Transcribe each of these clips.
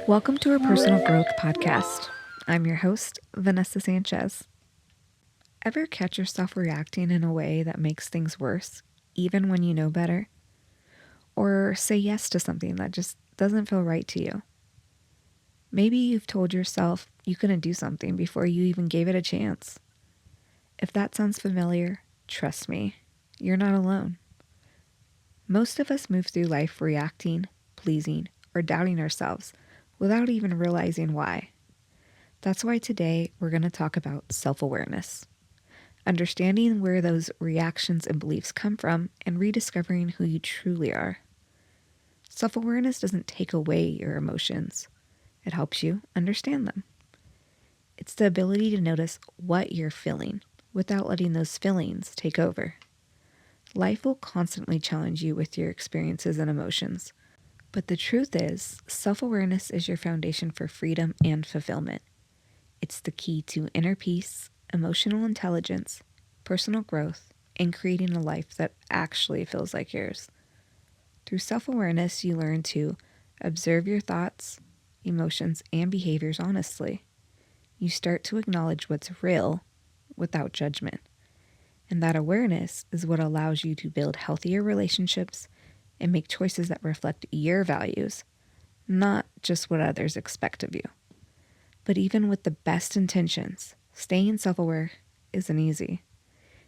Welcome to our Personal Growth Podcast. I'm your host, Vanessa Sanchez. Ever catch yourself reacting in a way that makes things worse, even when you know better? Or say yes to something that just doesn't feel right to you? Maybe you've told yourself you couldn't do something before you even gave it a chance. If that sounds familiar, trust me, you're not alone. Most of us move through life reacting, pleasing, or doubting ourselves without even realizing why. That's why today we're going to talk about self-awareness, understanding where those reactions and beliefs come from and rediscovering who you truly are. Self-awareness doesn't take away your emotions. It helps you understand them. It's the ability to notice what you're feeling without letting those feelings take over. Life will constantly challenge you with your experiences and emotions. But the truth is, self-awareness is your foundation for freedom and fulfillment. It's the key to inner peace, emotional intelligence, personal growth, and creating a life that actually feels like yours. Through self-awareness, you learn to observe your thoughts, emotions, and behaviors honestly. You start to acknowledge what's real without judgment. And that awareness is what allows you to build healthier relationships and make choices that reflect your values, not just what others expect of you. But even with the best intentions, staying self-aware isn't easy.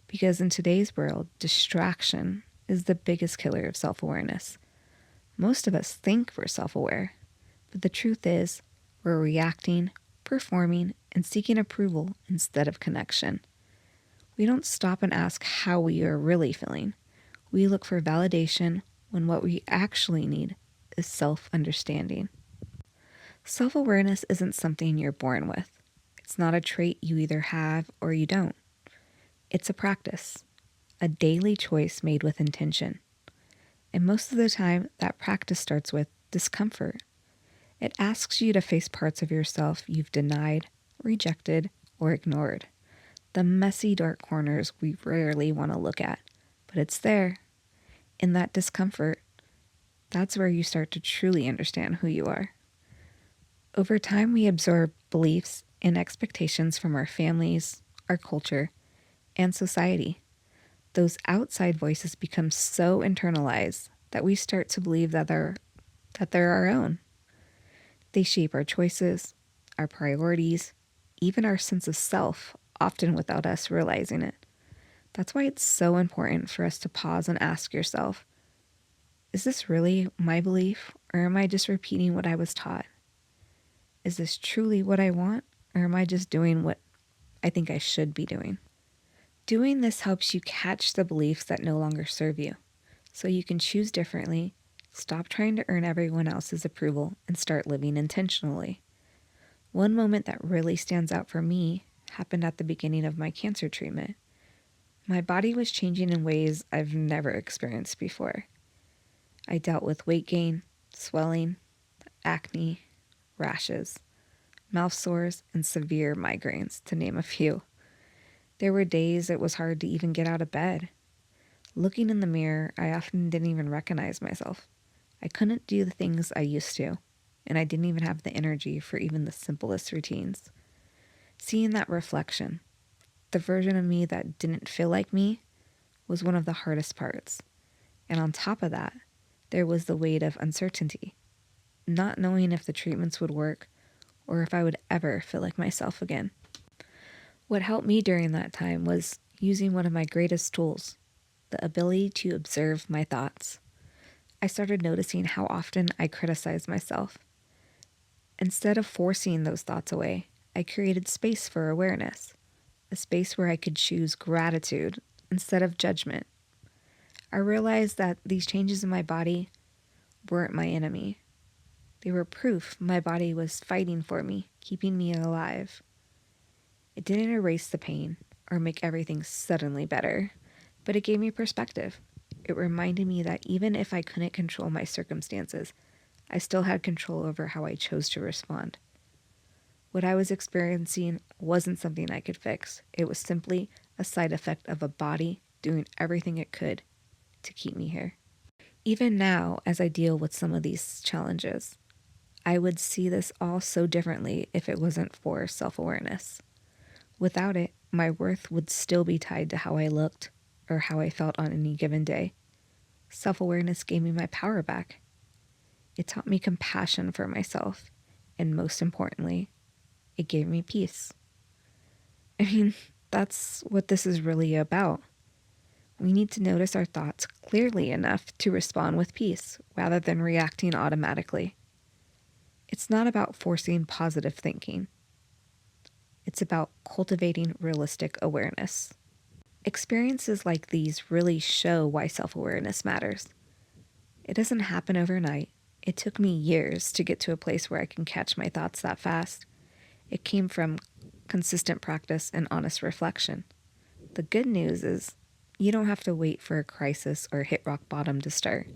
Because in today's world, distraction is the biggest killer of self-awareness. Most of us think we're self-aware, but the truth is we're reacting, performing, and seeking approval instead of connection. We don't stop and ask how we are really feeling. We look for validation when what we actually need is self-understanding. Self-awareness isn't something you're born with. It's not a trait you either have or you don't. It's a practice, a daily choice made with intention. And most of the time, that practice starts with discomfort. It asks you to face parts of yourself you've denied, rejected, or ignored. The messy, dark corners we rarely want to look at, but it's there. In that discomfort, that's where you start to truly understand who you are. Over time, we absorb beliefs and expectations from our families, our culture, and society. Those outside voices become so internalized that we start to believe that they're our own. They shape our choices, our priorities, even our sense of self, often without us realizing it. That's why it's so important for us to pause and ask yourself, is this really my belief, or am I just repeating what I was taught? Is this truly what I want, or am I just doing what I think I should be doing? Doing this helps you catch the beliefs that no longer serve you, so you can choose differently, stop trying to earn everyone else's approval, and start living intentionally. One moment that really stands out for me happened at the beginning of my cancer treatment. My body was changing in ways I've never experienced before. I dealt with weight gain, swelling, acne, rashes, mouth sores, and severe migraines, to name a few. There were days it was hard to even get out of bed. Looking in the mirror, I often didn't even recognize myself. I couldn't do the things I used to, and I didn't even have the energy for even the simplest routines. Seeing that reflection, the version of me that didn't feel like me, was one of the hardest parts. And on top of that, there was the weight of uncertainty, not knowing if the treatments would work or if I would ever feel like myself again. What helped me during that time was using one of my greatest tools, the ability to observe my thoughts. I started noticing how often I criticized myself. Instead of forcing those thoughts away, I created space for awareness, a space where I could choose gratitude instead of judgment. I realized that these changes in my body weren't my enemy. They were proof my body was fighting for me, keeping me alive. It didn't erase the pain or make everything suddenly better, but it gave me perspective. It reminded me that even if I couldn't control my circumstances, I still had control over how I chose to respond. What I was experiencing wasn't something I could fix. It was simply a side effect of a body doing everything it could to keep me here. Even now, as I deal with some of these challenges, I would see this all so differently if it wasn't for self-awareness. Without it, my worth would still be tied to how I looked or how I felt on any given day. Self-awareness gave me my power back. It taught me compassion for myself, and most importantly, it gave me peace. I mean, that's what this is really about. We need to notice our thoughts clearly enough to respond with peace rather than reacting automatically. It's not about forcing positive thinking. It's about cultivating realistic awareness. Experiences like these really show why self-awareness matters. It doesn't happen overnight. It took me years to get to a place where I can catch my thoughts that fast. It came from consistent practice and honest reflection. The good news is you don't have to wait for a crisis or hit rock bottom to start.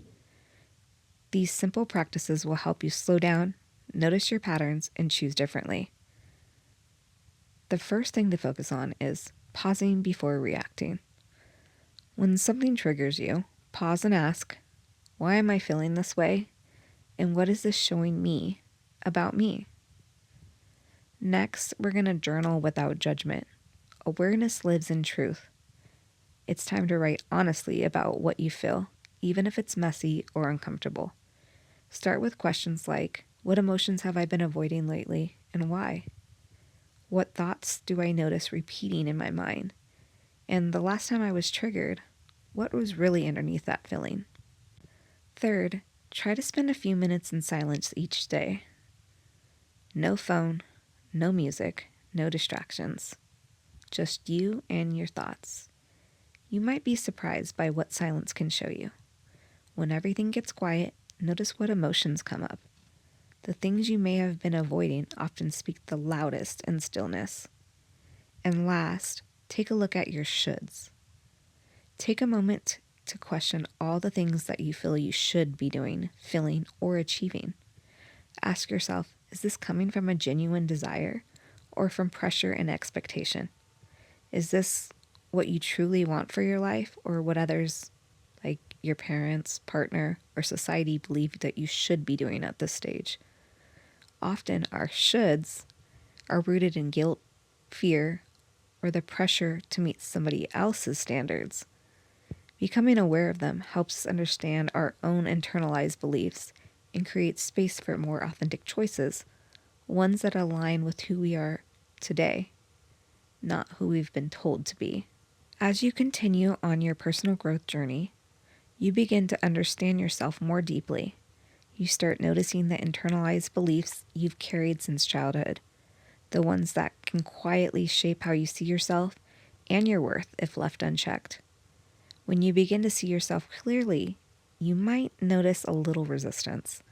These simple practices will help you slow down, notice your patterns, and choose differently. The first thing to focus on is pausing before reacting. When something triggers you, pause and ask, why am I feeling this way? And what is this showing me about me? Next, we're going to journal without judgment. Awareness lives in truth. It's time to write honestly about what you feel, even if it's messy or uncomfortable. Start with questions like, what emotions have I been avoiding lately and why? What thoughts do I notice repeating in my mind? And the last time I was triggered, what was really underneath that feeling? Third, try to spend a few minutes in silence each day. No phone, no music, no distractions. Just you and your thoughts. You might be surprised by what silence can show you. When everything gets quiet, notice what emotions come up. The things you may have been avoiding often speak the loudest in stillness. And last, take a look at your shoulds. Take a moment to question all the things that you feel you should be doing, feeling, or achieving. Ask yourself, is this coming from a genuine desire or from pressure and expectation? Is this what you truly want for your life or what others, like your parents, partner, or society, believe that you should be doing at this stage? Often our shoulds are rooted in guilt, fear, or the pressure to meet somebody else's standards. Becoming aware of them helps us understand our own internalized beliefs and create space for more authentic choices, ones that align with who we are today, not who we've been told to be. As you continue on your personal growth journey, you begin to understand yourself more deeply. You start noticing the internalized beliefs you've carried since childhood, the ones that can quietly shape how you see yourself and your worth if left unchecked. When you begin to see yourself clearly, you might notice a little resistance.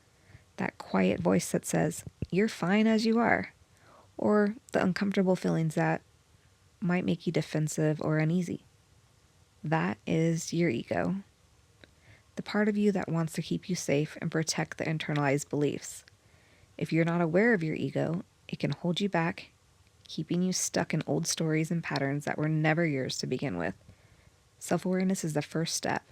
That quiet voice that says, you're fine as you are, or the uncomfortable feelings that might make you defensive or uneasy. That is your ego. The part of you that wants to keep you safe and protect the internalized beliefs. If you're not aware of your ego, it can hold you back, keeping you stuck in old stories and patterns that were never yours to begin with. Self-awareness is the first step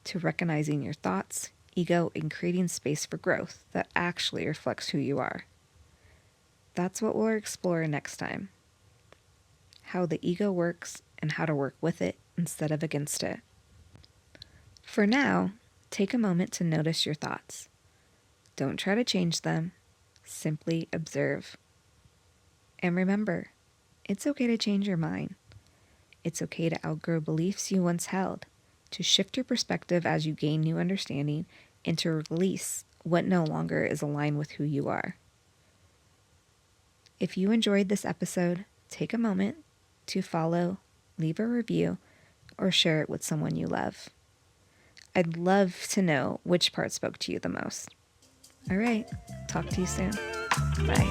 to recognizing your thoughts, ego, and creating space for growth that actually reflects who you are. That's what we'll explore next time. How the ego works and how to work with it instead of against it. For now, take a moment to notice your thoughts. Don't try to change them. Simply observe. And remember, it's okay to change your mind. It's okay to outgrow beliefs you once held, to shift your perspective as you gain new understanding, and to release what no longer is aligned with who you are. If you enjoyed this episode, take a moment to follow, leave a review, or share it with someone you love. I'd love to know which part spoke to you the most. All right, talk to you soon. Bye.